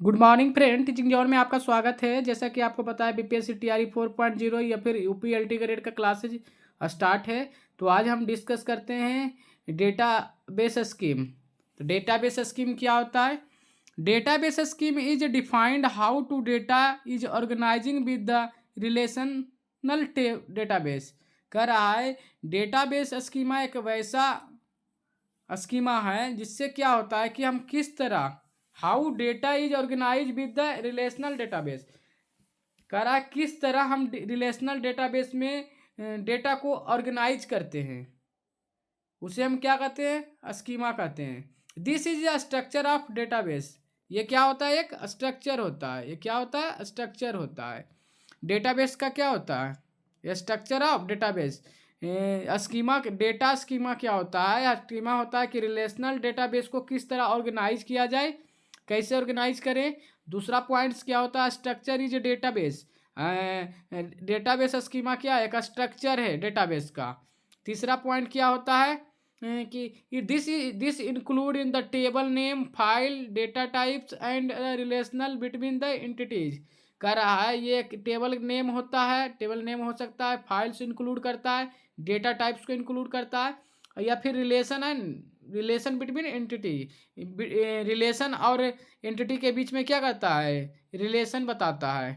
Good morning friend, teaching John में आपका स्वागत है। जैसा कि आपको पता है बीपीएससी टीआरई 4.0 या फिर यूपी एलटी ग्रेड का क्लासेज स्टार्ट है। तो आज हम डिस्कस करते हैं डेटाबेस स्कीम। तो डेटाबेस स्कीम क्या होता है? Database scheme is defined how to data is organizing with the relational database. कह रहा है डेटाबेस स्कीमा एक वैसा स्कीमा है जिससे क्या होता है कि हम किस तरह how data is organize with the relational database. कह रहा है किस तरह हम रिलेशनल डेटाबेस में डेटा को ऑर्गेनाइज करते हैं, उसे हम क्या कहते हैं? स्कीमा कहते हैं। This is a structure of database. ये क्या होता है? एक स्ट्रक्चर होता है। ये क्या होता है? स्ट्रक्चर होता है। डेटाबेस का क्या होता है? ये structure of database. Schema data schema क्या होता है? स्कीमा होता है कि रिलेशनल डेटाबेस को किस तरह ऑर्गेनाइज किया जाए, कैसे ऑर्गेनाइज करें। दूसरा पॉइंट्स क्या होता है? Structure is database. Database schema क्या है? एक स्ट्रक्चर है डेटाबेस का। तीसरा पॉइंट क्या होता है कि this include in the table name, file, data types and relational between the entities. कह रहा है ये एक टेबल नेम होता है। टेबल नेम हो सकता है, फाइल्स इंक्लूड करता है, डेटा टाइप्स को इंक्लूड करता है, या फिर रिलेशन बिटवीन एंटिटी। रिलेशन और एंटिटी के बीच में क्या करता है? रिलेशन बताता है।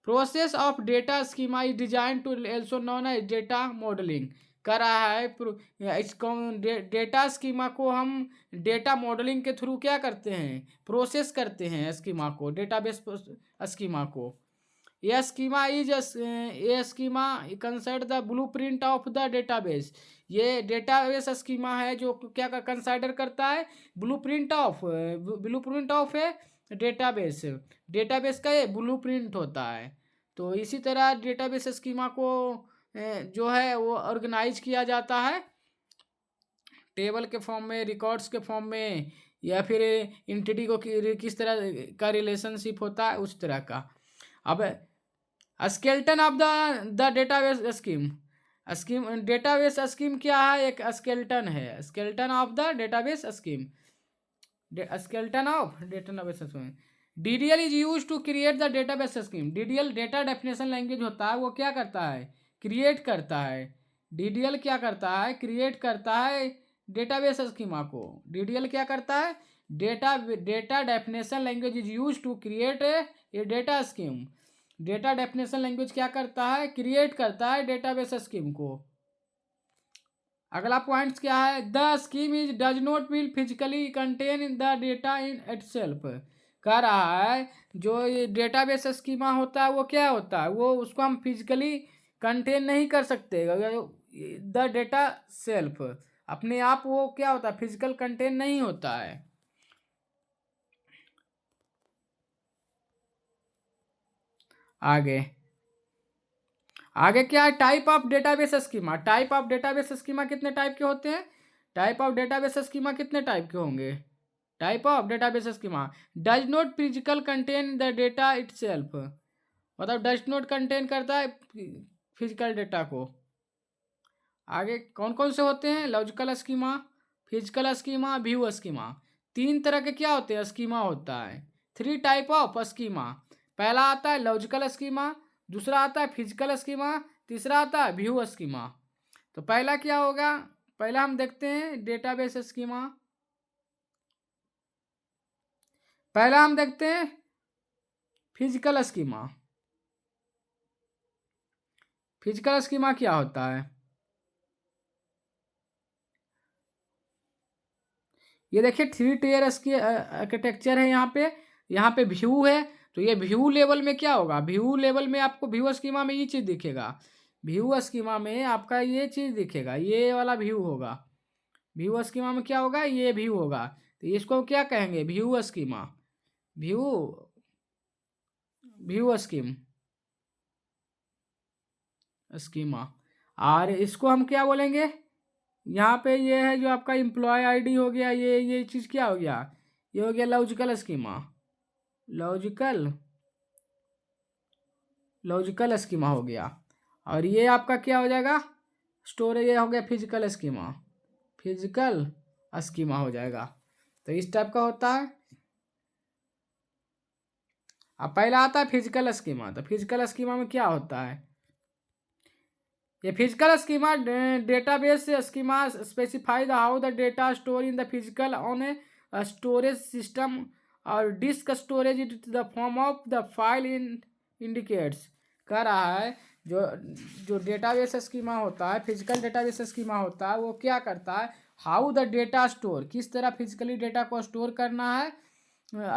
Process of data schema is design to also known as data modelling. कर रहा है इसको डेटा स्कीमा को हम डेटा मॉडलिंग के थ्रू क्या करते हैं? प्रोसेस करते हैं स्कीमा को, डेटाबेस स्कीमा को। ये schema consider the blueprint of the database. ये डेटाबेस स्कीमा है जो क्या कंसिडर करता है? Blueprint of A database. Database का ये ब्लूप्रिंट होता है। तो इसी तरह डेटाबेस स्कीमा को जो है वो ऑर्गेनाइज किया जाता है टेबल के फॉर्म में, रिकॉर्ड्स के फॉर्म में, या फिर इंटिटी को किस तरह का रिलेशनशिप होता है उस तरह का। अब skeleton of the database scheme database scheme क्या है? एक स्केलेटन है। Skeleton of the database scheme. Skeleton of database scheme. DDL is use to create the database scheme. DDL data definition language होता है, वो क्या करता है? क्रिएट करता है। डीडीएल क्या करता है? क्रिएट करता है डेटाबेस स्कीमा को। डीडीएल क्या करता है? Data definition language is use to create a data scheme. Data definition language क्या करता है? क्रिएट करता है डेटाबेस स्कीम को। अगला पॉइंट क्या है? The scheme is does not will physically contain the data in itself. कह रहा है जो ये डेटाबेस स्कीमा होता है वो क्या होता है? वो उसको हम फिजिकली कंटेन नहीं कर सकते। द डेटा सेल्फ अपने आप वो क्या होता है? फिजिकल कंटेन नहीं होता है। आगे आगे क्या है? Type of database schema. Type of database schema कितने टाइप के होते हैं? टाइप ऑफ डेटाबेस स्कीमा कितने टाइप के होंगे? Type of database schema does not physical contain the data itself. मतलब डज नॉट कंटेन करता है फिजिकल डेटा को। आगे कौन कौन से होते हैं? Logical schema, physical schema, view schema. तीन तरह के क्या होते हैं? स्कीमा होता है। 3 टाइप ऑफ स्कीमा। पहला आता है लॉजिकल स्कीमा, दूसरा आता है फिजिकल स्कीमा, तीसरा आता है व्यू स्कीमा। तो पहला क्या होगा? पहला हम देखते हैं डेटाबेस स्कीमा। पहला हम देखते हैं फिजिकल स्कीमा। फिजिकल स्कीमा क्या होता है? ये देखिए 3 टियर आर्किटेक्चर है यहाँ पे। यहाँ पे व्यू है, तो ये व्यू लेवल में क्या होगा? व्यू लेवल में आपको व्यू स्कीमा में ये चीज़ दिखेगा। व्यू स्कीमा में आपका ये चीज़ दिखेगा, ये वाला व्यू होगा। व्यू स्कीमा में क्या होगा? ये व्यू होगा। तो इसको क्या कहेंगे? View schema. View view schema. और इसको हम क्या बोलेंगे? यहाँ पे ये है जो आपका एम्प्लॉय आईडी हो गया, ये चीज़ क्या हो गया? ये हो गया logical schema. Logical logical schema हो गया। और ये आपका क्या हो जाएगा? स्टोरेज। ये हो गया फिजिकल स्कीमा। फिजिकल स्कीमा हो जाएगा। तो इस टाइप का होता है। अब पहला आता है फिजिकल स्कीमा। तो फिजिकल स्कीमा में क्या होता है, ये physical schema database schema specify the how the data store in the physical on a storage system और disk storage in the form of the file in indicates. कह रहा है जो जो डेटाबेस स्कीमा होता है, फिजिकल डेटाबेस स्कीमा होता है, वो क्या करता है, हाउ द डेटा स्टोर, किस तरह फिजिकली डेटा को स्टोर करना है,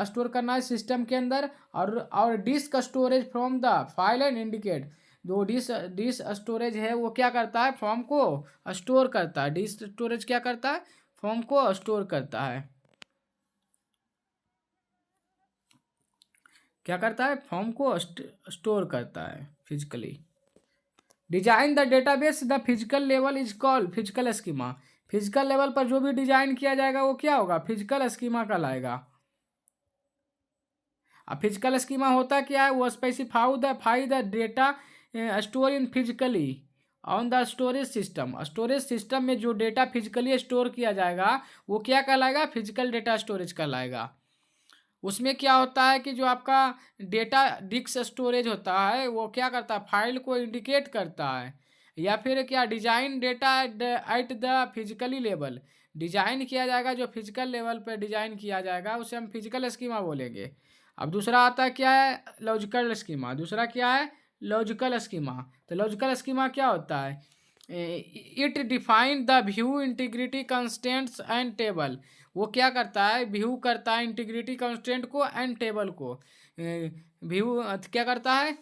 स्टोर करना है सिस्टम के अंदर, और disk storage from the file and indicate, जो डिस्क स्टोरेज है वो क्या करता है, फॉर्म को स्टोर करता है। डिस्क स्टोरेज क्या करता है, फॉर्म को स्टोर करता है। क्या करता है, फॉर्म को स्टोर करता है physically. Design the database the physical level is called physical schema. Physical level पर जो भी डिजाइन किया जाएगा वो क्या होगा, फिजिकल स्कीमा कहलाएगा। अब फिजिकल स्कीमा होता क्या है, वो specify the data store in physically on the storage system. Storage system में जो डेटा फिजिकली स्टोर किया जाएगा वो क्या कहलाएगा, फिजिकल डेटा स्टोरेज कहलाएगा। उसमें क्या होता है कि जो आपका डेटा डिस्क स्टोरेज होता है वो क्या करता है, फाइल को इंडिकेट करता है, या फिर क्या design data at the physically level, design किया जाएगा जो फिजिकल लेवल पर डिजाइन किया जाएगा उसे हम फिजिकल स्कीमा बोलेंगे। अब दूसरा आता है क्या है, लॉजिकल स्कीमा। दूसरा क्या है, लॉजिकल स्कीमा। तो लॉजिकल स्कीमा क्या होता है, it define the view integrity constants and table. वो क्या करता है, व्यू करता है इंटीग्रिटी कंस्टेंट को एंड टेबल को। व्यू क्या करता है,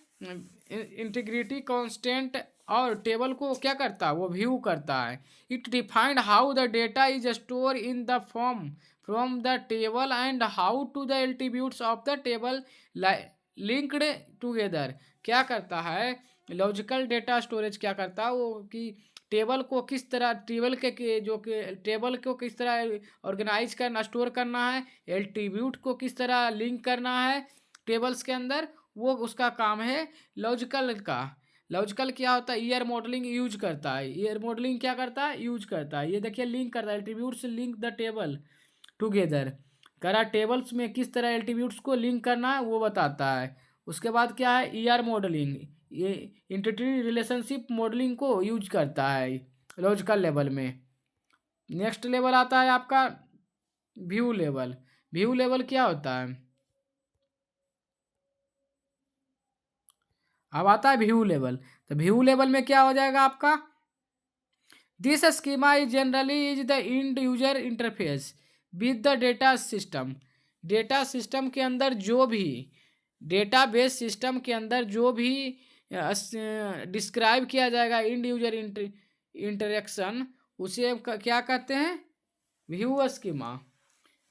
इंटीग्रिटी कांस्टेंट और टेबल को क्या करता है, वो व्यू करता है। It defined how the data is store in the form from the table and how to the attributes of the table linked together. क्या करता है, लॉजिकल डेटा स्टोरेज क्या करता है वो कि टेबल को किस तरह, टेबल को किस तरह ऑर्गेनाइज करना, स्टोर करना है, एट्रीब्यूट को किस तरह लिंक करना है टेबल्स के अंदर, वो उसका काम है लॉजिकल का। लॉजिकल क्या होता है, ईयर मॉडलिंग यूज करता है। ईयर मॉडलिंग क्या करता है, यूज करता है। ये देखिए लिंक करता है, attributes link the table together. करा टेबल्स में किस तरह एट्रीब्यूट्स को लिंक करना है वो बताता है। उसके बाद क्या है, ईआर मॉडलिंग, ये इंटिटी रिलेशनशिप मॉडलिंग को यूज करता है लॉजिकल लेवल में। नेक्स्ट लेवल आता है आपका व्यू लेवल। व्यू लेवल क्या होता है, अब आता है व्यू लेवल। तो व्यू लेवल में क्या हो जाएगा आपका, this schema is generally is the end user interface with the data system. Data system के अंदर जो भी, डेटाबेस सिस्टम के अंदर जो भी डिस्क्राइब किया जाएगा इंड यूजर इंटरेक्शन, उसे क्या कहते हैं, view schema.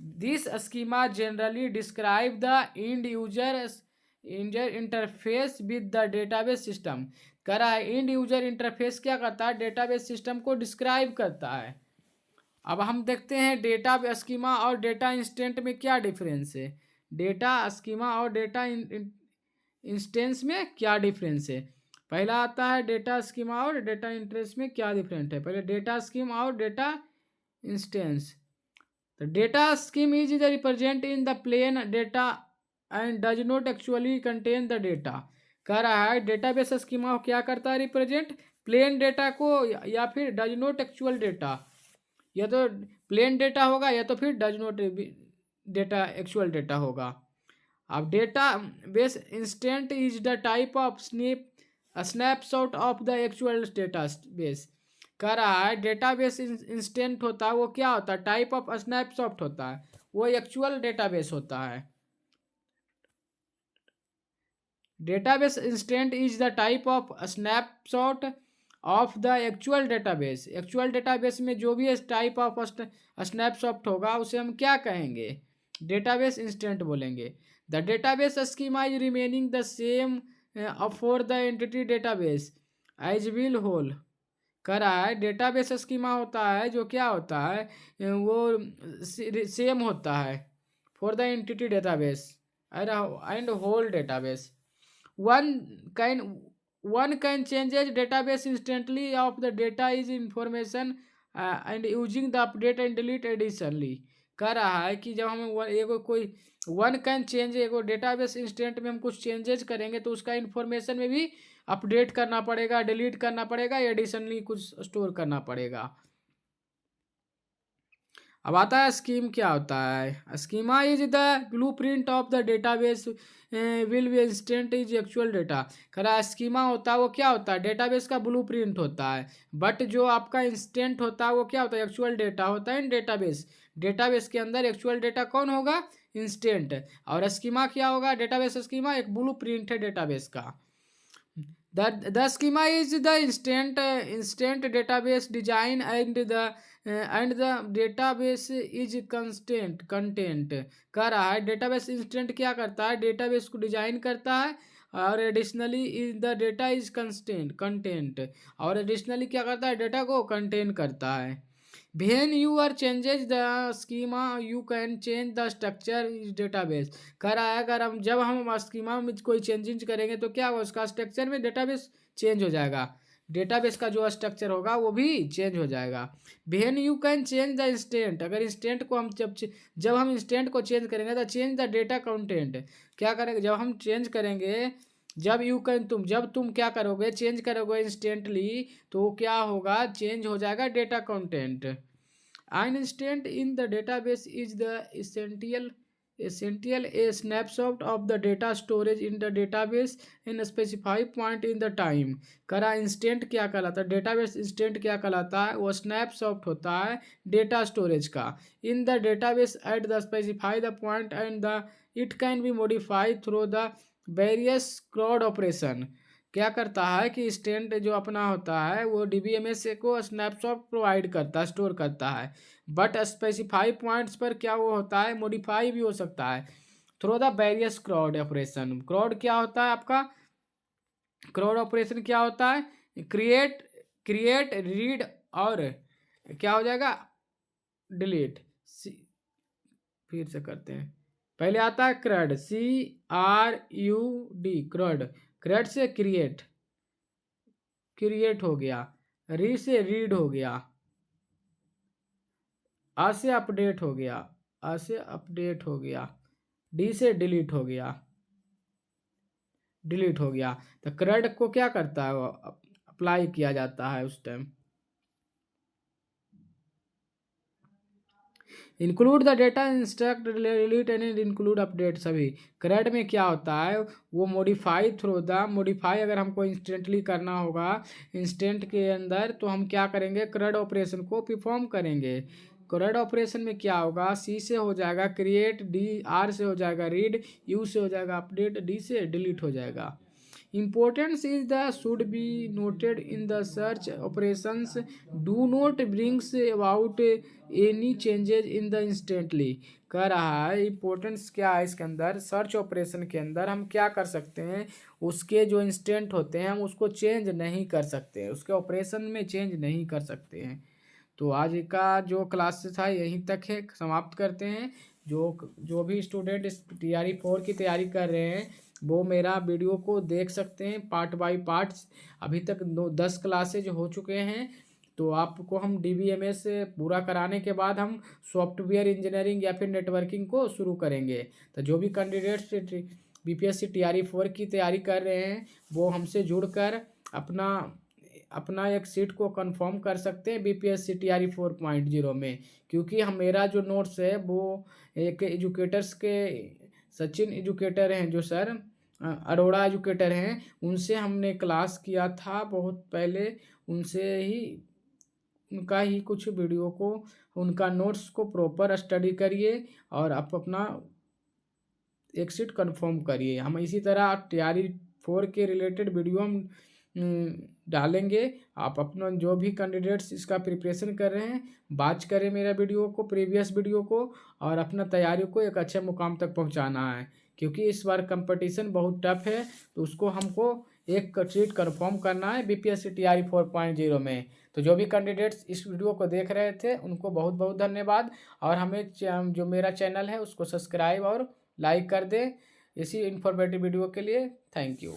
This schema generally describe the end user interface with the database system. कह रहा है इंड यूजर इंटरफेस क्या करता है, डेटाबेस सिस्टम को डिस्क्राइब करता है। अब हम देखते हैं डेटा स्कीमा और डेटा इंस्टेंट में क्या डिफरेंस है, डेटा स्कीमा और डेटा इंस्टेंस में क्या डिफरेंस है। पहला आता है डेटा स्कीमा और डेटा इंस्टेंस में क्या डिफरेंट है। पहले डेटा स्कीम और डेटा इंस्टेंस। तो data scheme is the represent in the plain data and does not actually contain the data. कह रहा है डेटाबेस स्कीमा क्या करता है, रिप्रेजेंट प्लेन डेटा को, या फिर डज नॉट एक्चुअल डेटा, या तो प्लेन डेटा होगा या तो फिर does not data actual data होगा। अब data base instant is the type of snapshot of the actual data base. कह रहा है डेटाबेस इंस्टेंट होता है वो क्या होता है, टाइप ऑफ स्नैपशॉट होता है, वो एक्चुअल डेटाबेस होता है। Database instant is the type of snapshot of the actual database. Actual database में जो भी टाइप ऑफ स्नैपशॉट होगा उसे हम क्या कहेंगे, डेटाबेस इंस्टेंट बोलेंगे। The database schema is remaining the same for the entity database as will whole. कह रहा है डेटाबेस स्कीमा होता है जो क्या होता है वो सेम होता है for the entity database and whole database. one can one can changes database instantly of the data is information and using the update and delete additionally। कह रहा है कि जब हम एगो कोई वन कैन चेंज एगो डेटाबेस इंस्टेंट में हम कुछ चेंजेज करेंगे तो उसका इन्फॉर्मेशन में भी अपडेट करना पड़ेगा, डिलीट करना पड़ेगा, एडिशनली कुछ स्टोर करना पड़ेगा। अब आता है स्कीम क्या होता है। Schema is the blue print of the database will be instant is actual data. खरा स्कीमा होता है वो क्या होता है, डेटाबेस का ब्लू प्रिंट होता है, बट जो आपका इंस्टेंट होता है वो क्या होता है, एक्चुअल डेटा होता है इन डेटाबेस। डेटाबेस के अंदर एक्चुअल डेटा कौन होगा, इंस्टेंट। और स्कीमा क्या होगा, डेटाबेस स्कीमा एक ब्लू प्रिंट है डेटाबेस का। The schema is the instant database design and the database is constant content। कह रहा है डेटाबेस इंस्टेंट क्या करता है, डेटाबेस को डिजाइन करता है, और additionally is the data is content, और एडिशनली क्या करता है, डेटा को कंटेन करता है। When you are changes the schema you can change the structure is database। कह रहा है अगर हम जब हम स्कीमा में कोई चेंजेस करेंगे तो क्या होगा, उसका स्ट्रक्चर में डेटाबेस चेंज हो जाएगा, डेटाबेस का जो स्ट्रक्चर होगा वो भी चेंज हो जाएगा। When you can change the instant, अगर इंस्टेंट को हम जब हम इंस्टेंट को चेंज करेंगे तो चेंज द डेटा कंटेंट। क्या करेंगे, जब हम चेंज करेंगे, जब तुम क्या करोगे, चेंज करोगे इंस्टेंटली, तो क्या होगा, चेंज हो जाएगा data content. An instant in the database is the essential a snapshot of the data storage in the database in a specified point in the time। करा इंस्टेंट क्या कहलाता है, डेटाबेस इंस्टेंट क्या कहलाता है, वो स्नैपशॉट होता है डेटा स्टोरेज का in the database at the specify the point and the it can be modified through the various crowd operation. क्या करता है कि इंस्टेंट जो अपना होता है वो डीबीएमएस को स्नैपशॉट प्रोवाइड करता है, स्टोर करता है, बट स्पेसिफाई पॉइंट्स पर क्या वो होता है, मॉडिफाई भी हो सकता है through the various crowd operation. Crowd क्या होता है आपका, क्रॉड ऑपरेशन क्या होता है, क्रिएट रीड और क्या हो जाएगा, डिलीट। फिर से करते हैं, पहले आता है क्रड, CRUD क्रड, क्रड से क्रिएट हो गया, री से रीड हो गया, आ से अपडेट हो गया, डी से डिलीट हो गया। तो क्रड को क्या करता है, वो अप्लाई किया जाता है उस time. Include the data instruct delete and include update सभी। क्रड में क्या होता है, वो मॉडिफाई थ्रू द मॉडिफाई, अगर हमको इंस्टेंटली करना होगा इंस्टेंट के अंदर तो हम क्या करेंगे, क्रड ऑपरेशन को परफॉर्म करेंगे। क्रड ऑपरेशन में क्या होगा, सी से हो जाएगा क्रिएट, डी आर से हो जाएगा रीड, यू से हो जाएगा अपडेट, डी से डिलीट हो जाएगा। Importance is the should be noted in the search operations do not brings about any changes in the instantly। कह रहा है इम्पोर्टेंस क्या है इसके अंदर, सर्च ऑपरेशन के अंदर हम क्या कर सकते हैं, उसके जो इंस्टेंट होते हैं हम उसको चेंज नहीं कर सकते, उसके ऑपरेशन में चेंज नहीं कर सकते हैं। तो आज का जो क्लासेस था यहीं तक है, समाप्त करते हैं। जो भी स्टूडेंट इस TRE 4 की तैयारी कर रहे हैं वो मेरा वीडियो को देख सकते हैं पार्ट बाय पार्ट्स। अभी तक 10 क्लासेज हो चुके हैं, तो आपको हम DBMS पूरा कराने के बाद हम सॉफ्टवेयर इंजीनियरिंग या फिर नेटवर्किंग को शुरू करेंगे। तो जो भी कैंडिडेट्स BPSC TRE 4 की तैयारी कर रहे हैं वो हमसे जुड़कर अपना एक सीट को कंफर्म कर सकते हैं BPSC TRE 4.0 में, क्योंकि मेरा जो नोट्स है वो एक एजुकेटर्स के सचिन एजुकेटर हैं जो सर अरोड़ा एजुकेटर हैं, उनसे हमने क्लास किया था बहुत पहले, उनका ही कुछ वीडियो को, उनका नोट्स को प्रॉपर स्टडी करिए और आप अपना एक सीट कंफर्म करिए। हम इसी तरह TRE 4 के रिलेटेड वीडियो हम डालेंगे। आप अपना जो भी कैंडिडेट्स इसका प्रिपरेशन कर रहे हैं वॉच करें मेरा वीडियो को, प्रीवियस वीडियो को, और अपना तैयारी को एक अच्छे मुकाम तक पहुंचाना है, क्योंकि इस बार कंपटीशन बहुत टफ है, तो उसको हमको एक सीट कंफर्म करना है BPSC TRE 4.0 में। तो जो भी कैंडिडेट्स इस वीडियो को देख रहे थे उनको बहुत बहुत धन्यवाद, और हमें जो मेरा चैनल है उसको सब्सक्राइब और लाइक कर दें इसी इन्फॉर्मेटिव वीडियो के लिए। Thank you.